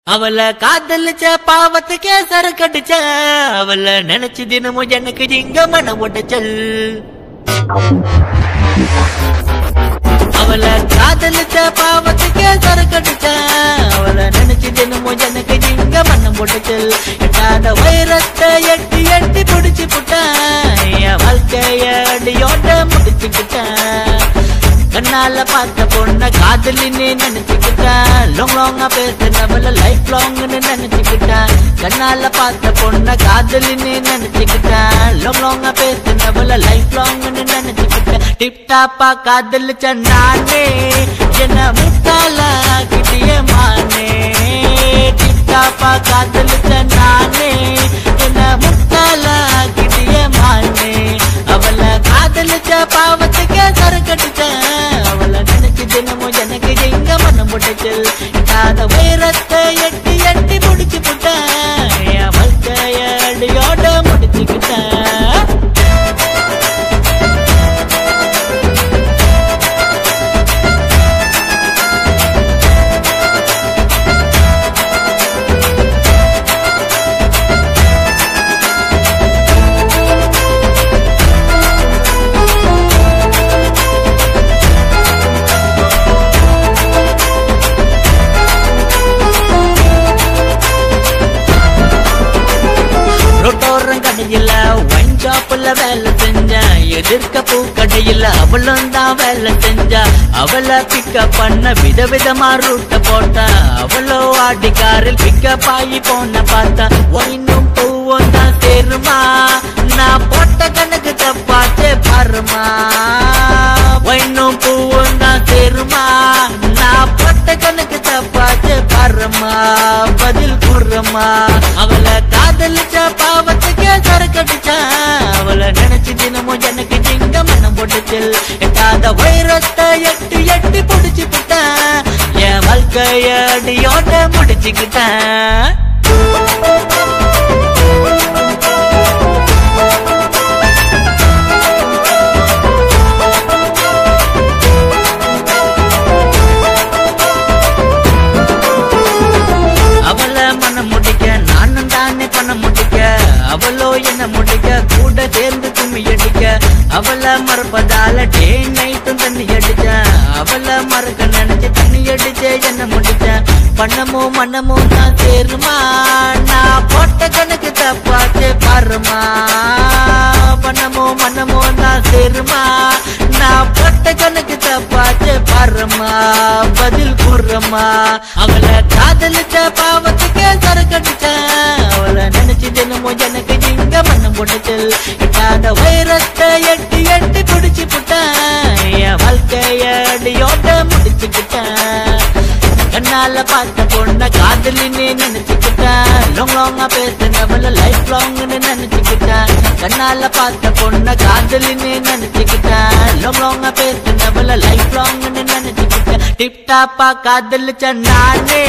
அவளை காதலிச்ச பாவத்துக்கே சரக்கடிச்ச அவளை நினைச்சு தினமும் எனக்கு இங்க மன ஒட்டச்சல் அவளை காதலிச்ச பாவத்துக்கே சரக்கடிச்ச அவளை நினைச்சு தினமும் எனக்கு இங்க மன ஒட்டச்சல் எட்டாத வைரத்தை எட்டி எட்டி பிடிச்சு புட்டான் என் வாழ்க்கைய அடியோட முடிச்சுக்கிட்டேன் கண்ணால பார்த்த பொண்ண காதலின்னு நினைச்சுக்கிட்டேன் லாங் லாங்கா பேசுனவள லைஃப் லாங்னு நினைச்சுக்கிட்டேன் கண்ணால பார்த்த பொண்ண காதலின்னு நினைச்சுக்கிட்டேன் லாங் லாங்கா பேசுனவள லைஃப் லாங்னு நினைச்சுக்கிட்டேன் டிப் டாப்பா காதலிச்ச நானே என்ன முட்டாளா கிட்டிய மானே டிப் டாப்பா காதலிச்ச நானே என்ன முட்டாளா கிட்டிய மானே அவளை காதலிச்ச பாவத்துக்கே சரக்கடிச்சேன் அவளை நினைச்சு தினமும் எனக்கு எங்க மனம் போட்டுச்சல் எட்டாத வைரத்தை எட்டி எட்டி முடிச்சு போட்டேன் என் வாழ்க்கைய அடியோட முடிச்சுக்கிட்டேன் வேலை செஞ்சா எதிர்க்க பூக்கடையில் அவளும் தான் வேலை செஞ்சா அவளை பிக்கப் பண்ண விதவிதமா ரூட்ட போட்டா அவளோ ஆடிக்காரில் பிக்கப் ஆகி போன பார்த்தா ஒன்னும் பூவும் தான் சேருமா நான் போட்ட கணக்கு தப்பாச்சே பாருமா ஒன்னும் பூவும் தான் சேருமா நான் போட்ட கணக்கு தப்பாச்சே பாருமா பதில் கூறுமா அவளை காதலிச்ச பாவத்துக்கே சரக்கடிச்சா அவளை நினைச்சு தினமும் எனக்கு இங்க மனம் போட்டுச்சல் எட்டாத வைரத்தை எட்டி எட்டி பிடிச்சு விட்டேன் என் வாழ்க்கைய அடியோட முடிச்சுக்கிட்டேன் அவளை மனம் முடிக்க நானும் தானே பணம் முடிக்க அவளோ என்ன முடிக்க கூட சேர்ந்து கும்மி அடிக்க அவளை மறப்பதால டே நைட்டும் தண்ணி அடிச்ச அவளை மறக்க நினைச்சு தண்ணி அடிச்ச என்ன முடிச்ச பண்ணமோ மனமோ தான் சேருமா நான் போட்ட கணக்கு தப்பாச்சே பாருமா பண்ணமோ மனமோ தான் சேருமா நான் போட்ட கணக்கு தப்பாச்சே பாருமா பதில் கூறுமா அவளை காதலிச்ச பாவத்துக்கே சரக்கடிச்ச அவளை நினைச்சு தினமும் எனக்கு இங்க மனம் போட்டுச்சல் எட்டாத வைரத்தை எட்டி எட்டி பிடிச்சு புட்டேன் என் வாழ்க்கைய அடியோட முடிச்சுக்கிட்டேன் கண்ணால பார்த்த பொண்ண காதலின்னு நினைச்சுக்கிட்டேன் லாங் லாங்கா பேசுனவள லைஃப் லாங்னு நினைச்சுக்கிட்டேன் கண்ணால பார்த்த பொண்ண காதலின்னு நினைச்சுக்கிட்டேன் லாங் லாங்கா பேசுனவள லைஃப் லாங்னு நினைச்சுக்கிட்டேன் டிப் டாப்பா காதலிச்ச நானே